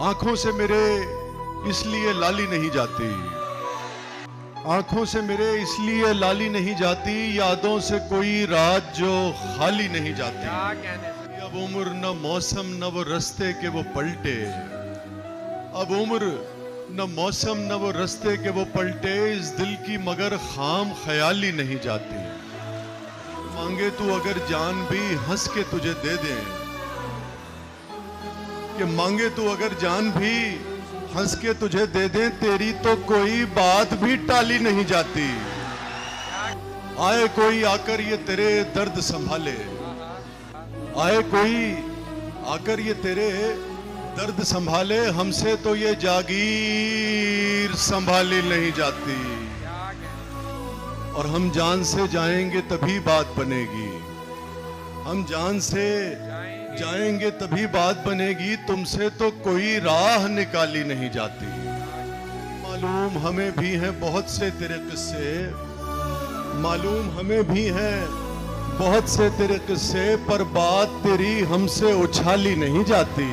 आंखों से मेरे इसलिए लाली नहीं जाती, आंखों से मेरे इसलिए लाली नहीं जाती, यादों से कोई रात जो खाली नहीं जाती। अब उम्र न मौसम न वो रास्ते के वो पलटे, अब उम्र न मौसम न वो रास्ते के वो पलटे, इस दिल की मगर खाम ख्याली नहीं जाती। मांगे तू अगर जान भी हंस के तुझे दे दे, कि मांगे तू अगर जान भी हंस के तुझे दे दे, तेरी तो कोई बात भी टाली नहीं जाती। आए कोई आकर ये तेरे दर्द संभाले, आए कोई आकर ये तेरे दर्द संभाले, हमसे तो ये जागीर संभाली नहीं जाती। और हम जान से जाएंगे तभी बात बनेगी, हम जान से जाएंगे तभी बात बनेगी, तुमसे तो कोई राह निकाली नहीं जाती। मालूम हमें भी हैं बहुत से तेरे किस्से, मालूम हमें भी हैं बहुत से तेरे किस्से, पर बात तेरी हमसे उछाली नहीं जाती।